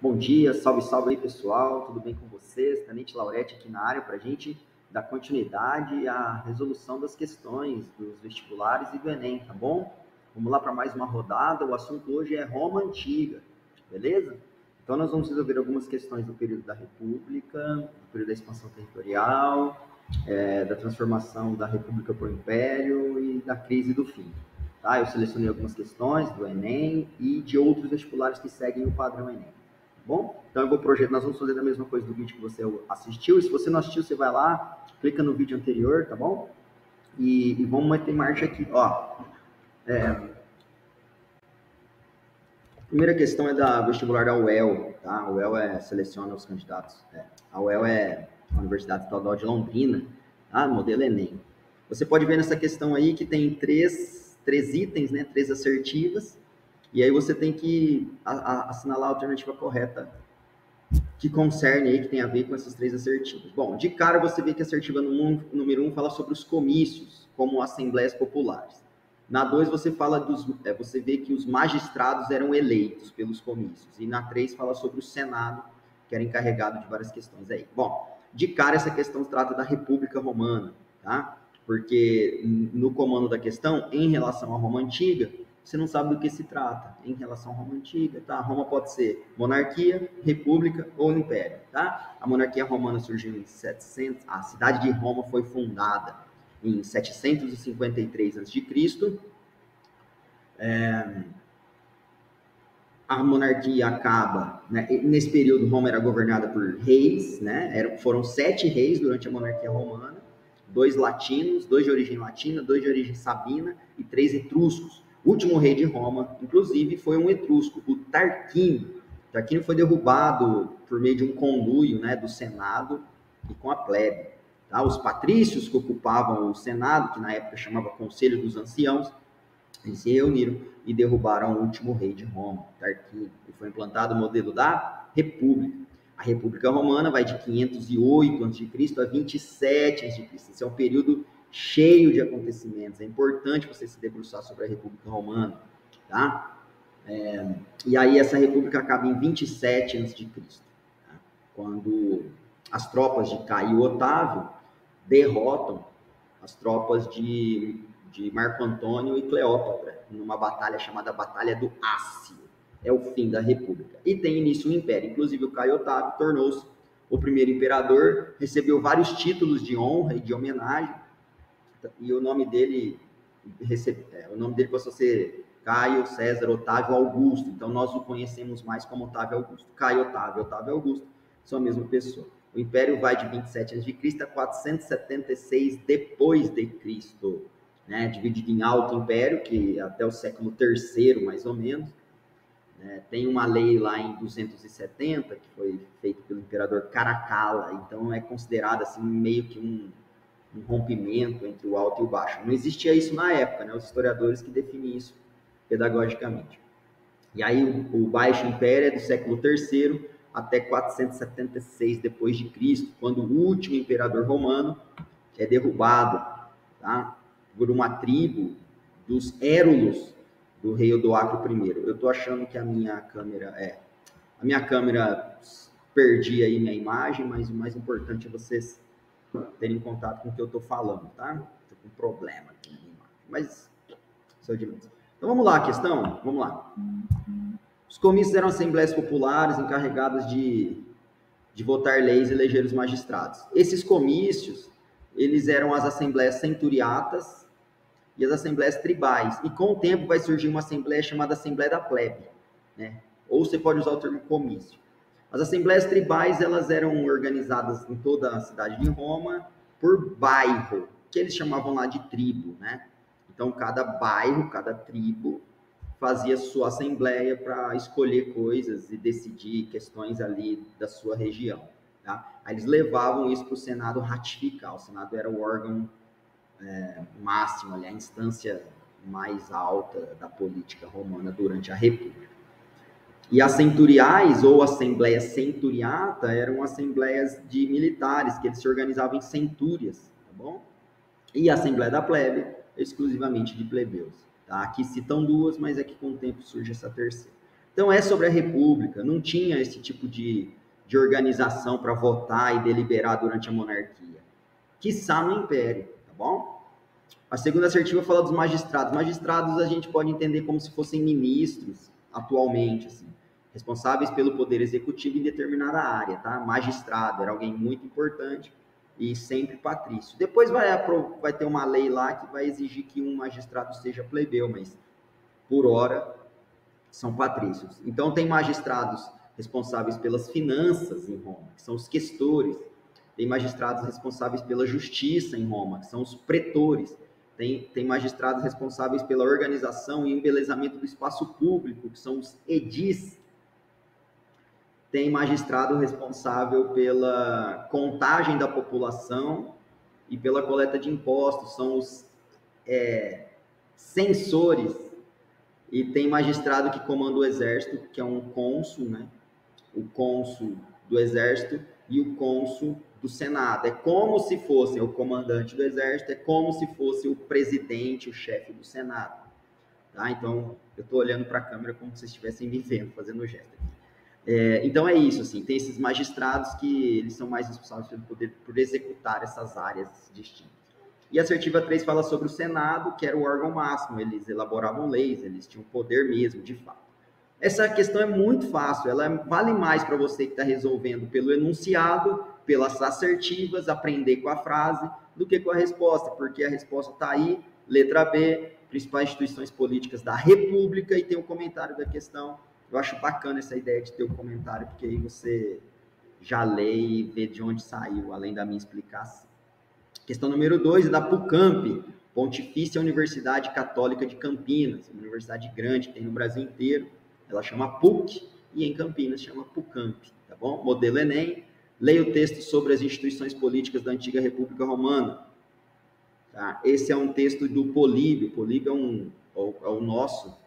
Bom dia, salve, salve aí pessoal, tudo bem com vocês? Tenente Laurete aqui na área para a gente dar continuidade à resolução das questões dos vestibulares e do Enem, tá bom? Vamos lá para mais uma rodada, o assunto hoje é Roma Antiga, beleza? Então nós vamos resolver algumas questões do período da República, do período da expansão territorial, da transformação da República para o Império e da crise do fim. Tá? Eu selecionei algumas questões do Enem e de outros vestibulares que seguem o padrão Enem. Bom, então eu vou projetar, nós vamos fazer a mesma coisa do vídeo que você assistiu, e se você não assistiu, você vai lá, clica no vídeo anterior, tá bom? E vamos meter marcha aqui, ó. Primeira questão é da vestibular da UEL, tá? A UEL seleciona os candidatos. A UEL é a Universidade Estadual de Londrina, tá? Modelo Enem. Você pode ver nessa questão aí que tem três itens, né? 3 assertivas, e aí você tem que assinalar a alternativa correta que concerne aí, que tem a ver com essas 3 assertivas. Bom, de cara você vê que a assertiva número 1 fala sobre os comícios, como assembleias populares. Na 2 você fala você vê que os magistrados eram eleitos pelos comícios. E na 3 fala sobre o Senado, que era encarregado de várias questões aí. Bom, de cara essa questão trata da República Romana, tá? Porque no comando da questão, em relação à Roma Antiga, você não sabe do que se trata em relação à Roma Antiga, tá? Roma pode ser monarquia, república ou império, tá? A monarquia romana surgiu em 700, a cidade de Roma foi fundada em 753 a.C. A monarquia acaba, né? Nesse período Roma era governada por reis, né? Foram 7 reis durante a monarquia romana, 2 latinos, 2 de origem latina, 2 de origem sabina e 3 etruscos. O último rei de Roma, inclusive, foi um etrusco, o Tarquínio. O Tarquínio foi derrubado por meio de um conluio, né, do Senado e com a plebe. Tá? Os patrícios que ocupavam o Senado, que na época chamava Conselho dos Anciãos, eles se reuniram e derrubaram o último rei de Roma, Tarquínio. E foi implantado o modelo da República. A República Romana vai de 508 a.C. a 27 a.C. Esse é um período cheio de acontecimentos. É importante você se debruçar sobre a República Romana, tá? E aí essa república acaba em 27 a.C., tá? Quando as tropas de Caio Otávio derrotam as tropas de Marco Antônio e Cleópatra, numa batalha chamada Batalha do Ácio. É o fim da república. E tem início o império. Inclusive o Caio Otávio tornou-se o primeiro imperador, recebeu vários títulos de honra e de homenagem, e o nome dele passou a ser Caio César Otávio Augusto. Então nós o conhecemos mais como Otávio Augusto. Caio Otávio, Otávio Augusto, são a mesma pessoa. O império vai de 27 a.C. a 476 depois de Cristo, né? Dividido em Alto Império, que até o século III, mais ou menos. Tem uma lei lá em 270, que foi feita pelo imperador Caracalla, então é considerado assim, meio que um rompimento entre o alto e o baixo. Não existia isso na época, né? Os historiadores que definem isso pedagogicamente. E aí o Baixo Império é do século III até 476 depois de Cristo, quando o último imperador romano é derrubado, tá? Por uma tribo dos Érulos do rei Odoacro I. Eu estou achando que a minha câmera perdi aí minha imagem, mas o mais importante é vocês terem contato com o que eu estou falando, tá? Estou com um problema aqui na imagem, mas sou de menos. Então vamos lá a questão? Vamos lá. Os comícios eram assembleias populares encarregadas de votar leis e eleger os magistrados. Esses comícios, eles eram as assembleias centuriatas e as assembleias tribais. E com o tempo vai surgir uma assembleia chamada Assembleia da Plebe, né? Ou você pode usar o termo comício. As assembleias tribais, elas eram organizadas em toda a cidade de Roma por bairro, que eles chamavam lá de tribo, né? Então, cada bairro, cada tribo fazia sua assembleia para escolher coisas e decidir questões ali da sua região, tá? Aí eles levavam isso para o Senado ratificar. O Senado era o órgão máximo, ali, a instância mais alta da política romana durante a República. E as centuriais, ou assembleia centuriata, eram assembleias de militares, que eles se organizavam em centúrias, tá bom? E a Assembleia da Plebe, exclusivamente de plebeus. Tá? Aqui citam 2, mas é que com o tempo surge essa terceira. Então é sobre a república, não tinha esse tipo de organização para votar e deliberar durante a monarquia. Quiçá no Império, tá bom? A segunda assertiva fala dos magistrados. Magistrados a gente pode entender como se fossem ministros, atualmente, assim, responsáveis pelo poder executivo em determinada área, tá? Magistrado era alguém muito importante e sempre patrício. Depois vai ter uma lei lá que vai exigir que um magistrado seja plebeu, mas por hora são patrícios. Então tem magistrados responsáveis pelas finanças em Roma, que são os questores. Tem magistrados responsáveis pela justiça em Roma, que são os pretores. Tem magistrados responsáveis pela organização e embelezamento do espaço público, que são os edis. Tem magistrado responsável pela contagem da população e pela coleta de impostos, são os censores. E tem magistrado que comanda o exército, que é um cônsul, né? O cônsul do exército e o cônsul do Senado. É como se fosse o comandante do exército, é como se fosse o presidente, o chefe do Senado. Tá? Então, eu estou olhando para a câmera como se vocês estivessem me vendo, fazendo o gesto aqui. Então é isso, assim, tem esses magistrados que eles são mais responsáveis pelo poder, por executar essas áreas distintas. E a assertiva 3 fala sobre o Senado, que era o órgão máximo, eles elaboravam leis, eles tinham poder mesmo, de fato. Essa questão é muito fácil, ela vale mais para você que está resolvendo pelo enunciado, pelas assertivas, aprender com a frase, do que com a resposta, porque a resposta está aí, letra B, principais instituições políticas da República, e tem o comentário da questão. Eu acho bacana essa ideia de ter o comentário, porque aí você já lê e vê de onde saiu, além da minha explicação. Questão número 2 é da PUCamp, Pontifícia Universidade Católica de Campinas, uma universidade grande que tem no Brasil inteiro. Ela chama PUC e em Campinas chama PUCamp, tá bom? Modelo Enem. Leia o texto sobre as instituições políticas da antiga República Romana. Tá? Esse é um texto do Políbio. Políbio é o nosso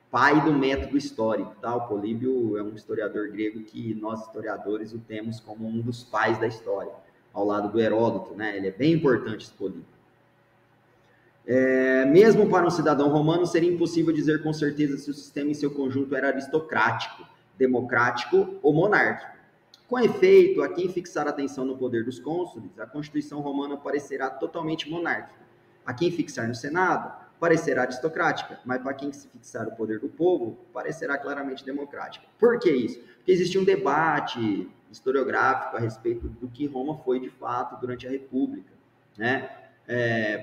pai do método histórico, tá? O Políbio é um historiador grego que nós historiadores o temos como um dos pais da história, ao lado do Heródoto, né? Ele é bem importante, esse Políbio. Mesmo para um cidadão romano, seria impossível dizer com certeza se o sistema em seu conjunto era aristocrático, democrático ou monárquico. Com efeito, a quem fixar atenção no poder dos cônsules, a Constituição romana parecerá totalmente monárquica. A quem fixar no Senado, parecerá aristocrática, mas para quem se fixar o poder do povo, parecerá claramente democrática. Por que isso? Porque existe um debate historiográfico a respeito do que Roma foi de fato durante a República, né?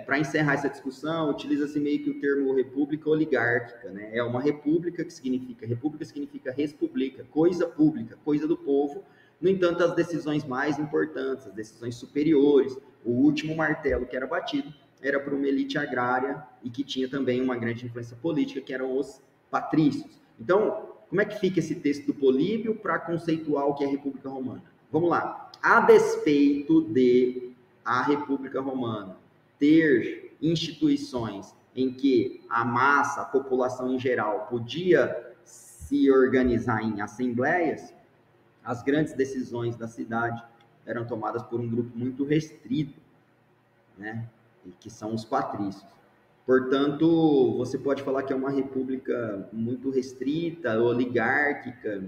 Para encerrar essa discussão, utiliza-se meio que o termo república oligárquica, né? É uma república significa res publica, coisa pública, coisa do povo. No entanto, as decisões mais importantes, as decisões superiores, o último martelo que era batido, era para uma elite agrária e que tinha também uma grande influência política, que eram os patrícios. Então, como é que fica esse texto do Políbio para conceituar o que é a República Romana? Vamos lá. A despeito de a República Romana ter instituições em que a massa, a população em geral, podia se organizar em assembleias, as grandes decisões da cidade eram tomadas por um grupo muito restrito, né? Que são os patrícios. Portanto, você pode falar que é uma república muito restrita, oligárquica.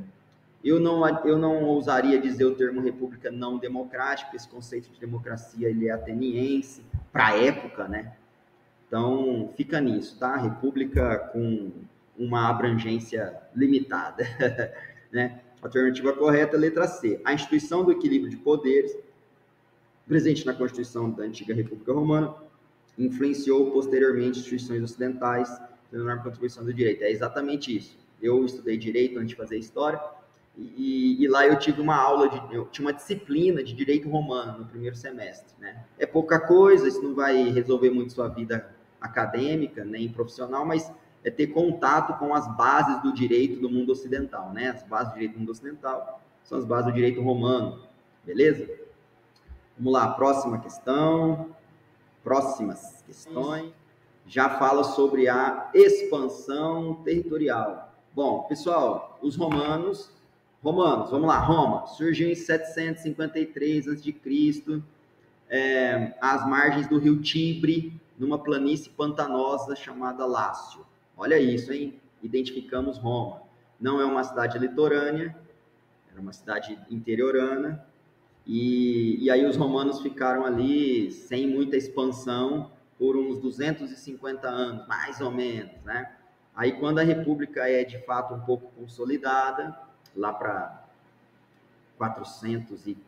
Eu não ousaria dizer o termo república não democrática, esse conceito de democracia ele é ateniense, para a época, né? Então, fica nisso, tá? República com uma abrangência limitada, né? Alternativa correta, letra C. A instituição do equilíbrio de poderes, presente na Constituição da antiga República Romana, influenciou posteriormente instituições ocidentais, tendo enorme contribuição do direito. É exatamente isso. Eu estudei direito antes de fazer história, e lá eu tive uma aula, eu tinha uma disciplina de direito romano no primeiro semestre, né? É pouca coisa, isso não vai resolver muito sua vida acadêmica, nem profissional, mas é ter contato com as bases do direito do mundo ocidental, né? As bases do direito do mundo ocidental são as bases do direito romano, beleza? Vamos lá, próxima questão. Próximas questões. Já fala sobre a expansão territorial. Bom, pessoal, os romanos, vamos lá, Roma surgiu em 753 a.C., às margens do rio Tibre, numa planície pantanosa chamada Lácio. Olha isso, hein? Identificamos Roma. não é uma cidade litorânea, era uma cidade interiorana, e aí os romanos ficaram ali sem muita expansão por uns 250 anos, mais ou menos, né? Aí quando a república é de fato um pouco consolidada, lá para 430,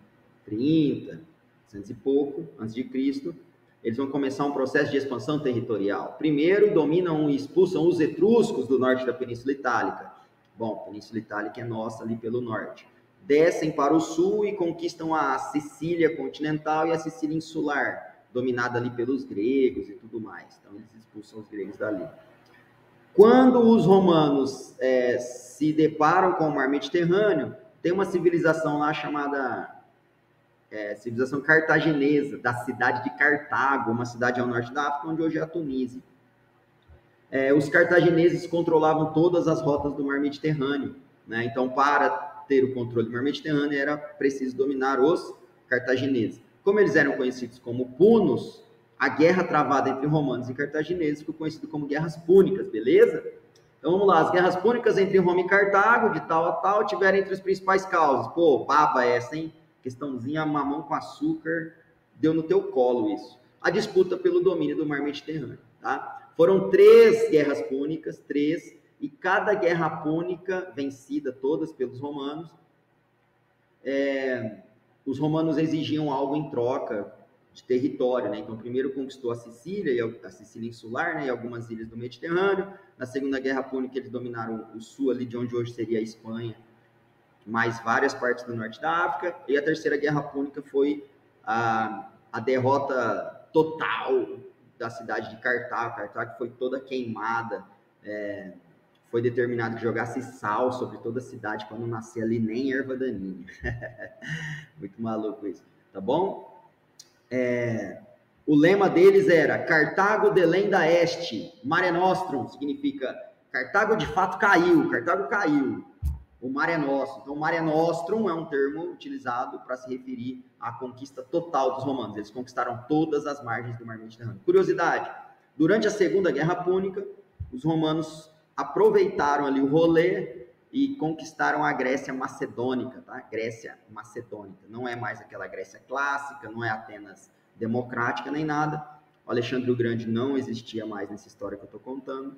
400 e pouco, antes de Cristo, eles vão começar um processo de expansão territorial. Primeiro, dominam e expulsam os etruscos do norte da Península Itálica. Bom, a Península Itálica é nossa ali pelo norte. Descem para o sul e conquistam a Sicília continental e a Sicília insular, dominada ali pelos gregos e tudo mais. Então, eles expulsam os gregos dali. Quando os romanos se deparam com o mar Mediterrâneo, tem uma civilização lá chamada civilização cartaginesa, da cidade de Cartago, uma cidade ao norte da África, onde hoje é a Tunísia. Os cartagineses controlavam todas as rotas do mar Mediterrâneo, né? Então, para ter o controle do mar Mediterrâneo, era preciso dominar os cartagineses. Como eles eram conhecidos como punos, a guerra travada entre romanos e cartagineses ficou conhecida como guerras púnicas, beleza? Então vamos lá, as guerras púnicas entre Roma e Cartago, de tal a tal, tiveram entre as principais causas. Pô, baba essa, hein? Questãozinha mamão com açúcar, deu no teu colo isso. A disputa pelo domínio do mar Mediterrâneo, tá? Foram 3 guerras púnicas, 3, e cada guerra púnica, vencida todas pelos romanos, os romanos exigiam algo em troca de território, né? Então, primeiro conquistou a Sicília insular, né? E algumas ilhas do Mediterrâneo. Na Segunda Guerra Púnica, eles dominaram o sul ali de onde hoje seria a Espanha, mais várias partes do norte da África. E a Terceira Guerra Púnica foi a derrota total da cidade de Cartago. Cartago foi toda queimada. Foi determinado que jogasse sal sobre toda a cidade para não nascer ali nem erva daninha. Muito maluco isso, tá bom? O lema deles era Cartago delenda est, Mare Nostrum, significa Cartago de fato caiu, Cartago caiu, o Mare Nostrum. Então, Mare Nostrum é um termo utilizado para se referir à conquista total dos romanos. Eles conquistaram todas as margens do mar Mediterrâneo. Curiosidade, durante a Segunda Guerra Púnica, os romanos aproveitaram ali o rolê e conquistaram a Grécia Macedônica, tá? Grécia Macedônica. Não é mais aquela Grécia clássica, não é Atenas democrática nem nada. O Alexandre o Grande não existia mais nessa história que eu estou contando.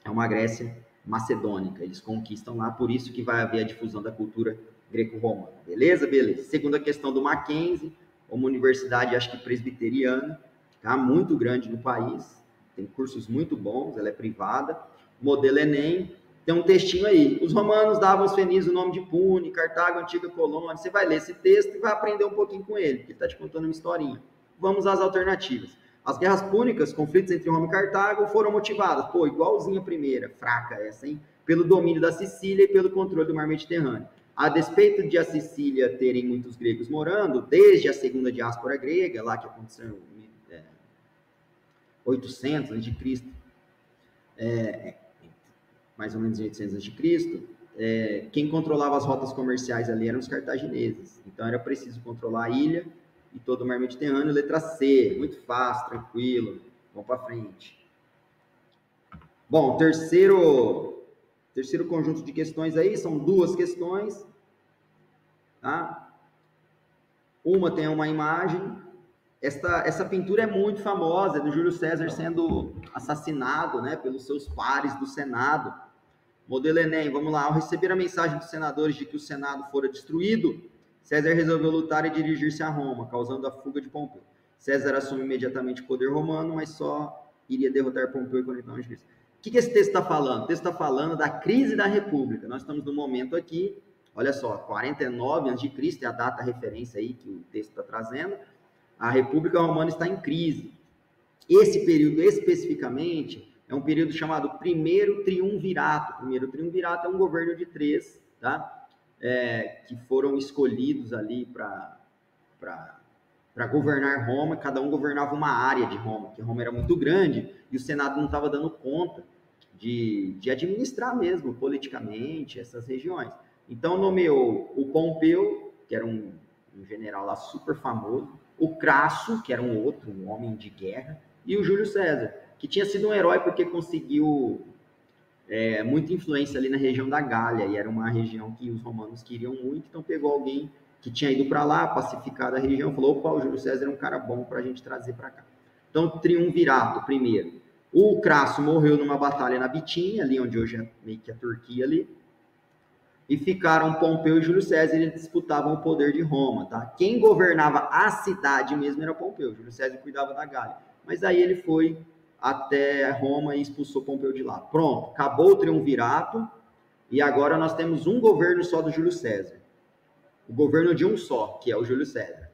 É uma Grécia macedônica. Eles conquistam lá, por isso que vai haver a difusão da cultura greco-romana. Beleza? Beleza. Segunda questão do Mackenzie, uma universidade, acho que presbiteriana, tá? Muito grande no país. Tem cursos muito bons, ela é privada. Modelo Enem. Tem um textinho aí. Os romanos davam aos fenícios o nome de Pune, Cartago, antiga colônia. Você vai ler esse texto e vai aprender um pouquinho com ele, porque ele está te contando uma historinha. Vamos às alternativas. As guerras púnicas, conflitos entre Roma e Cartago, foram motivadas, igualzinha a primeira, fraca essa, hein? Pelo domínio da Sicília e pelo controle do mar Mediterrâneo. A despeito de a Sicília terem muitos gregos morando, desde a segunda diáspora grega, lá que aconteceu em 800 a.C., mais ou menos em 800 a.C., quem controlava as rotas comerciais ali eram os cartagineses. Então era preciso controlar a ilha e todo o mar Mediterrâneo. Letra C, muito fácil, tranquilo, vamos para frente. Bom, terceiro conjunto de questões aí, são 2 questões, tá? Uma tem uma imagem. Essa pintura é muito famosa, é do Júlio César sendo assassinado, né, pelos seus pares do Senado. Modelo Enem, vamos lá. Ao receber a mensagem dos senadores de que o Senado fora destruído, César resolveu lutar e dirigir-se a Roma, causando a fuga de Pompeu. César assume imediatamente o poder romano, mas só iria derrotar Pompeu e conectar os Cristo. O que esse texto está falando? O texto está falando da crise da República. Nós estamos no momento aqui, olha só, 49 a.C. é a data referência aí que o texto está trazendo. A República Romana está em crise. Esse período especificamente é um período chamado Primeiro Triunvirato. O Primeiro Triunvirato é um governo de 3, tá? Que foram escolhidos ali para governar Roma. Cada um governava uma área de Roma, porque Roma era muito grande e o Senado não estava dando conta de administrar mesmo politicamente essas regiões. Então nomeou o Pompeu, que era um general lá super famoso, o Crasso, que era um homem de guerra, e o Júlio César, que tinha sido um herói porque conseguiu muita influência ali na região da Gália, e era uma região que os romanos queriam muito, então pegou alguém que tinha ido para lá, pacificado a região, falou, opa, o Júlio César é um cara bom para a gente trazer para cá. Então, triunvirato, primeiro. O Crasso morreu numa batalha na Bitínia, ali onde hoje é meio que a Turquia ali, e ficaram Pompeu e Júlio César, e eles disputavam o poder de Roma, tá? Quem governava a cidade mesmo era Pompeu, Júlio César cuidava da Gália. Mas aí ele foi até Roma e expulsou Pompeu de lá. Pronto, acabou o triunvirato, e agora nós temos um governo só do Júlio César. O governo de um só, que é o Júlio César.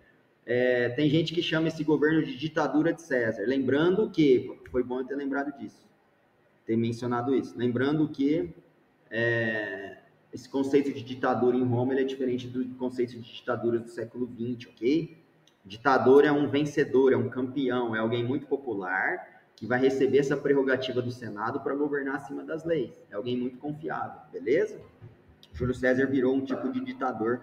Tem gente que chama esse governo de ditadura de César. Lembrando que, foi bom eu ter lembrado disso, ter mencionado isso. Lembrando que esse conceito de ditadura em Roma ele é diferente do conceito de ditadura do século XX, ok? Ditador é um vencedor, é um campeão, é alguém muito popular que vai receber essa prerrogativa do Senado para governar acima das leis. É alguém muito confiável, beleza? Júlio César virou um tipo de ditador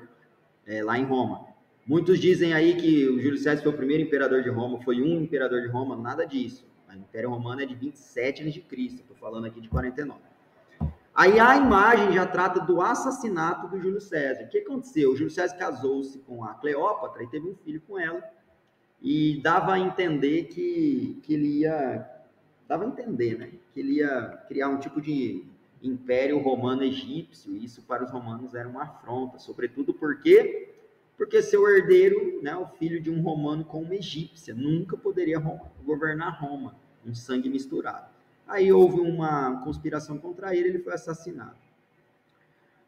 lá em Roma. Muitos dizem aí que o Júlio César foi o primeiro imperador de Roma, foi um imperador de Roma, nada disso. O Império Romano é de 27 a.C., estou falando aqui de 49. Aí a imagem já trata do assassinato do Júlio César. O que aconteceu? O Júlio César casou-se com a Cleópatra e teve um filho com ela, e dava a entender que ele ia... Dava a entender, né? Que ele ia criar um tipo de império romano-egípcio, e isso para os romanos era uma afronta, sobretudo porque seu herdeiro, né, o filho de um romano com uma egípcia, nunca poderia governar Roma, um sangue misturado. Aí houve uma conspiração contra ele, ele foi assassinado.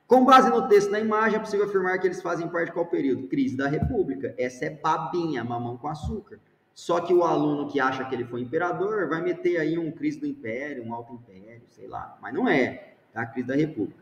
Com base no texto da imagem, é possível afirmar que eles fazem parte de qual período? Crise da República. Essa é babinha, mamão com açúcar. Só que o aluno que acha que ele foi imperador vai meter aí um crise do império, um alto império, sei lá. Mas não é, tá? Crise da República.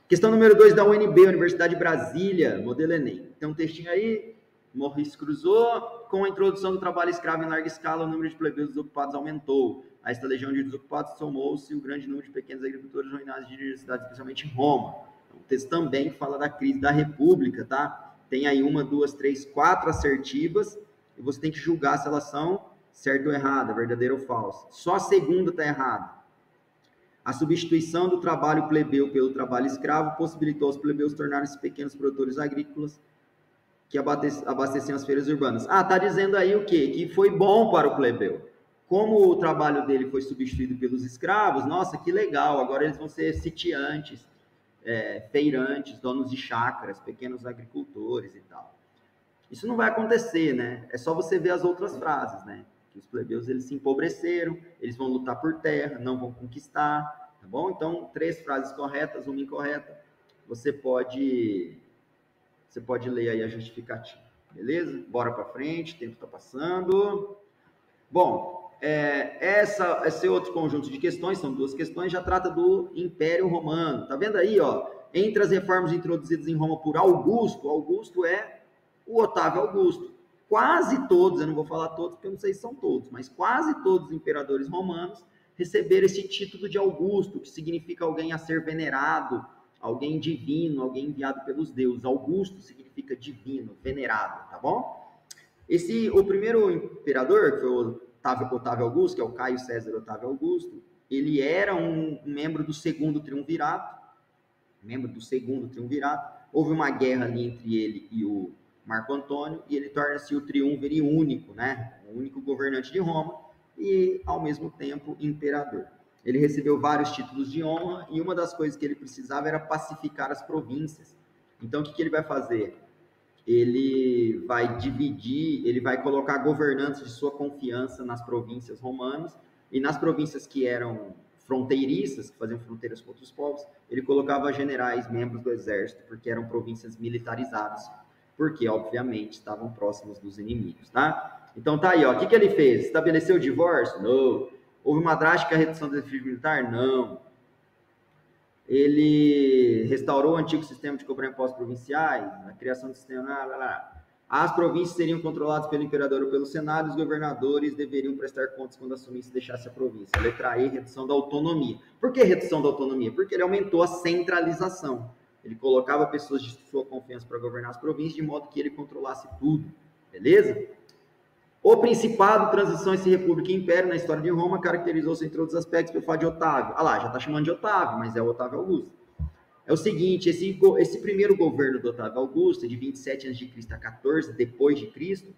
Questão número 2 da UNB, Universidade de Brasília, modelo Enem. Tem um textinho aí, Maurice cruzou. Com a introdução do trabalho escravo em larga escala, o número de plebeus desocupados aumentou. A esta legião de desocupados somou-se o grande número de pequenos agricultores ruinados de diversidade, especialmente em Roma. O texto também fala da crise da República, tá? Tem aí 1, 2, 3, 4 assertivas, e você tem que julgar se elas são certa ou errada, verdadeira ou falsa. Só a segunda está errada. A substituição do trabalho plebeu pelo trabalho escravo possibilitou aos plebeus tornarem-se pequenos produtores agrícolas que abasteciam as feiras urbanas. Tá dizendo aí o quê? Que foi bom para o plebeu. Como o trabalho dele foi substituído pelos escravos, nossa, que legal, agora eles vão ser sitiantes, feirantes, donos de chácaras, pequenos agricultores e tal. Isso não vai acontecer, né? É só você ver as outras frases, né? Que os plebeus, eles se empobreceram, eles vão lutar por terra, não vão conquistar, tá bom? Então, 3 frases corretas, 1 incorreta, você pode ler aí a justificativa, beleza? Bora para frente, o tempo está passando. Bom, esse outro conjunto de questões, são 2 questões, já trata do Império Romano. Tá vendo aí, ó? Entre as reformas introduzidas em Roma por Augusto, Augusto é o Otávio Augusto. Quase todos, eu não vou falar todos porque eu não sei se são todos, mas quase todos os imperadores romanos receberam esse título de Augusto, que significa alguém a ser venerado, alguém divino, alguém enviado pelos deuses. Augusto significa divino, venerado, tá bom? O primeiro imperador, que foi o Otávio Augusto, que é o Caio César Otávio Augusto, ele era um membro do segundo triunvirato, houve uma guerra ali entre ele e o Marco Antônio, e ele torna-se o triunviri único, né? O único governante de Roma, e, ao mesmo tempo, imperador. Ele recebeu vários títulos de honra, e uma das coisas que ele precisava era pacificar as províncias. Então, o que ele vai fazer? Ele vai dividir, ele vai colocar governantes de sua confiança nas províncias romanas, e nas províncias que eram fronteiriças, que faziam fronteiras com outros povos, ele colocava generais, membros do exército, porque eram províncias militarizadas, porque, obviamente, estavam próximos dos inimigos, tá? Então, tá aí, ó. O que ele fez? Estabeleceu o divórcio? Não. Houve uma drástica redução do exercício militar? Não. Ele restaurou o antigo sistema de cobrar impostos provinciais, a criação do sistema... As províncias seriam controladas pelo imperador ou pelo senado, os governadores deveriam prestar contas quando assumisse e deixasse a província. Letra E, redução da autonomia. Por que redução da autonomia? Porque ele aumentou a centralização. Ele colocava pessoas de sua confiança para governar as províncias, de modo que ele controlasse tudo. Beleza? O Principado, transições e República e Império na história de Roma caracterizou-se, entre outros aspectos, pelo fato de Otávio. Ah lá, já está chamando de Otávio, mas é o Otávio Augusto. É o seguinte, esse primeiro governo do Otávio Augusto, de 27 a.C. a 14 depois de Cristo,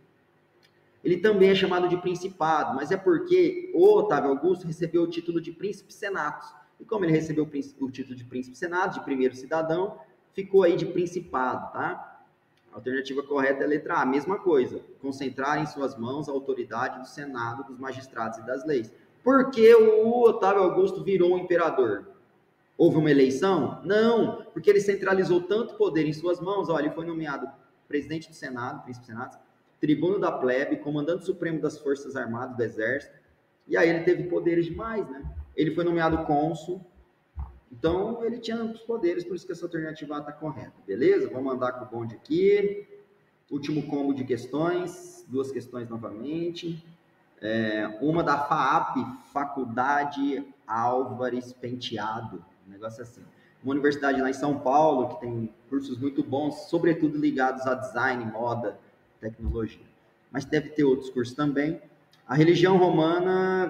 ele também é chamado de Principado, mas é porque o Otávio Augusto recebeu o título de Príncipe Senatus. E como ele recebeu o título de Príncipe Senatus, de primeiro cidadão, ficou aí de Principado, tá? A alternativa correta é a letra A, mesma coisa. Concentrar em suas mãos a autoridade do Senado, dos magistrados e das leis. Por que o Otávio Augusto virou um imperador? Houve uma eleição? Não, porque ele centralizou tanto poder em suas mãos. Olha, ele foi nomeado presidente do Senado, príncipe do Senado, tribuno da plebe, comandante supremo das forças armadas do exército. E aí ele teve poderes demais, né? Ele foi nomeado cônsul. Então, ele tinha amplos poderes, por isso que essa alternativa A está correta. Beleza? Vamos andar com o bonde aqui. Último combo de questões. 2 questões novamente. Uma da FAAP, Faculdade Álvares Penteado. Um negócio assim. Uma universidade lá em São Paulo, que tem cursos muito bons, sobretudo ligados a design, moda, tecnologia. Mas deve ter outros cursos também. A religião romana...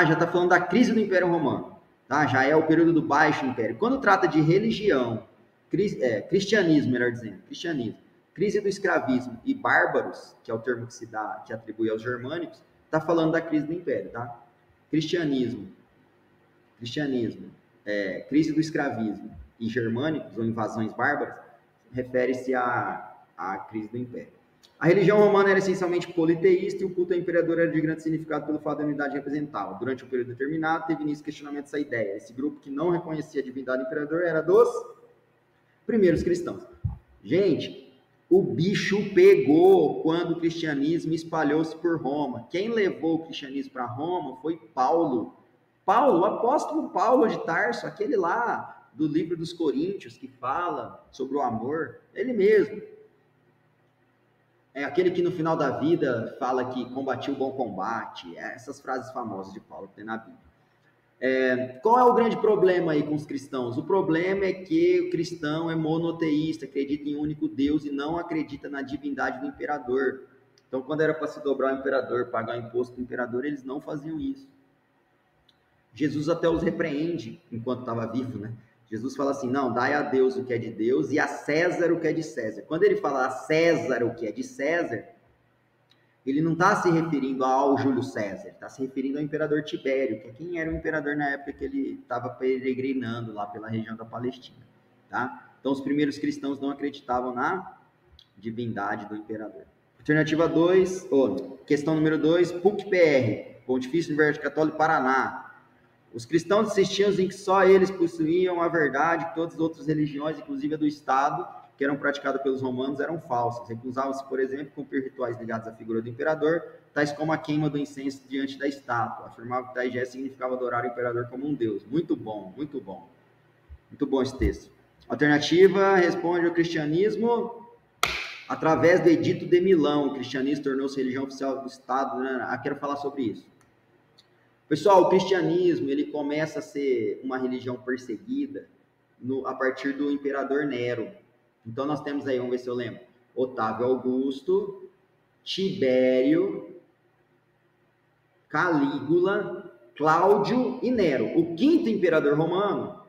já está falando da crise do Império Romano. Tá? Já é o período do Baixo Império. Quando trata de religião, cristianismo, melhor dizendo, cristianismo, crise do escravismo e bárbaros, que é o termo que atribui aos germânicos, está falando da crise do Império, tá? Cristianismo, crise do escravismo e germânicos, ou invasões bárbaras, refere-se à crise do Império. A religião romana era essencialmente politeísta e o culto ao imperador era de grande significado pelo fato da unidade representada. Durante um período determinado, teve início questionamento dessa ideia. Esse grupo que não reconhecia a divindade do imperador era dos primeiros cristãos. Gente, o bicho pegou quando o cristianismo espalhou-se por Roma. Quem levou o cristianismo para Roma foi Paulo. Paulo, o apóstolo Paulo de Tarso, aquele lá do livro dos Coríntios que fala sobre o amor, ele mesmo. É aquele que no final da vida fala que combatiu o bom combate, essas frases famosas de Paulo que tem na Bíblia. Qual é o grande problema aí com os cristãos? O problema é que o cristão é monoteísta, acredita em um único Deus e não acredita na divindade do imperador. Então, quando era para se dobrar o imperador, pagar o imposto do imperador, eles não faziam isso. Jesus até os repreende enquanto estava vivo, né? Jesus fala assim, não, dai a Deus o que é de Deus e a César o que é de César. Quando ele fala a César o que é de César, ele não está se referindo ao Júlio César, está se referindo ao imperador Tibério, que é quem era o imperador na época que ele estava peregrinando lá pela região da Palestina. Tá? Então, os primeiros cristãos não acreditavam na divindade do imperador. Alternativa 2, questão número 2, PUC-PR, Pontifício Universidade Católica Paraná. Os cristãos insistiam em que só eles possuíam a verdade, que todas as outras religiões, inclusive a do Estado, que eram praticadas pelos romanos, eram falsas. Recusavam-se, por exemplo, cumprir rituais ligados à figura do imperador, tais como a queima do incenso diante da estátua. Afirmavam que tais gestos significava adorar o imperador como um deus. Muito bom, muito bom. Muito bom esse texto. Alternativa responde ao cristianismo através do Edito de Milão. O cristianismo tornou-se religião oficial do Estado. Quero falar sobre isso. Pessoal, o cristianismo ele começa a ser uma religião perseguida a partir do imperador Nero. Então, nós temos aí, vamos ver se eu lembro, Otávio Augusto, Tibério, Calígula, Cláudio e Nero. O quinto imperador romano,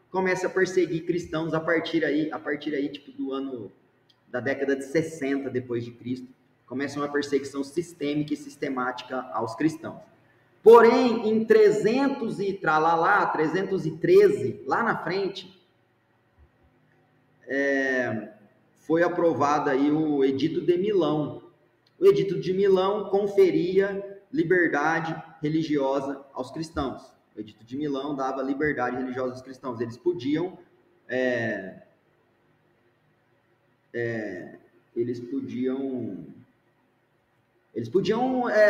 começa a perseguir cristãos a partir aí tipo do ano da década de 60 depois de Cristo. Começa uma perseguição sistêmica e sistemática aos cristãos. Porém, em 313, lá na frente, foi aprovado aí o Edito de Milão. O Edito de Milão conferia liberdade religiosa aos cristãos. O Edito de Milão dava liberdade religiosa aos cristãos. Eles podiam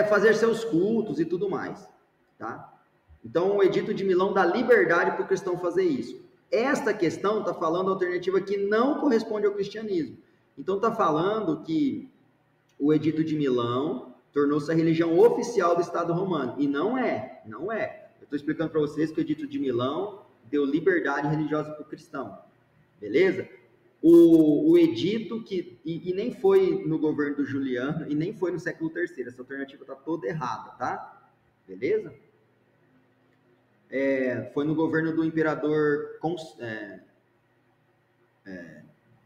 fazer seus cultos e tudo mais, tá? Então, o Edito de Milão dá liberdade para o cristão fazer isso. Esta questão está falando a alternativa que não corresponde ao cristianismo. Então, está falando que o Edito de Milão tornou-se a religião oficial do Estado romano. E não é. Eu estou explicando para vocês que o Edito de Milão deu liberdade religiosa para o cristão. Beleza? o edito e nem foi no governo do Juliano e nem foi no século III. Essa alternativa está toda errada, tá? Beleza? Foi no governo do imperador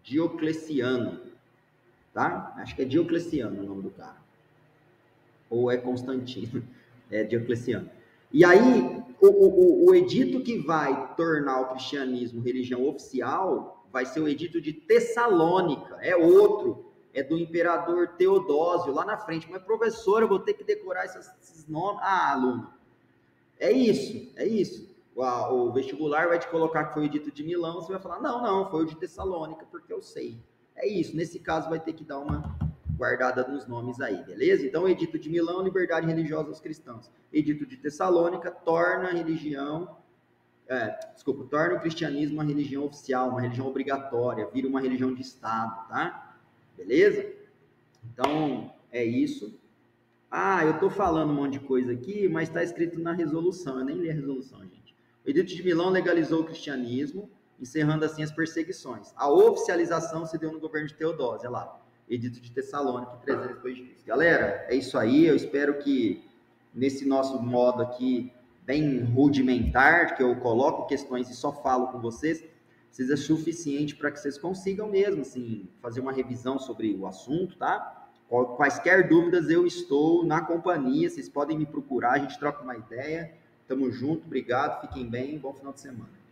Diocleciano, tá? Acho que é Diocleciano o nome do cara. Ou é Constantino, é Diocleciano. E aí, o edito que vai tornar o cristianismo religião oficial vai ser o edito de Tessalônica, é outro, é do imperador Teodósio, lá na frente. Mas, professor, eu vou ter que decorar esses nomes. Ah, aluno, é isso, é isso. O vestibular vai te colocar que foi o edito de Milão, você vai falar, não, foi o de Tessalônica, porque eu sei. É isso, nesse caso vai ter que dar uma guardada nos nomes aí, beleza? Então, edito de Milão, liberdade religiosa aos cristãos. Edito de Tessalônica, torna a religião, torna o cristianismo uma religião oficial, uma religião obrigatória, vira uma religião de Estado, tá? Beleza? Então, é isso. Ah, eu estou falando um monte de coisa aqui, mas está escrito na resolução. Eu nem li a resolução, gente. O Edito de Milão legalizou o cristianismo, encerrando assim as perseguições. A oficialização se deu no governo de Teodósio, olha lá. Edito de Tessalônica, 300 depois de Cristo. Galera, é isso aí. Eu espero que nesse nosso modo aqui, bem rudimentar, que eu coloco questões e só falo com vocês, seja suficiente para que vocês consigam mesmo, assim, fazer uma revisão sobre o assunto, tá? Quaisquer dúvidas, eu estou na companhia, vocês podem me procurar, a gente troca uma ideia. Tamo junto, obrigado, fiquem bem, bom final de semana.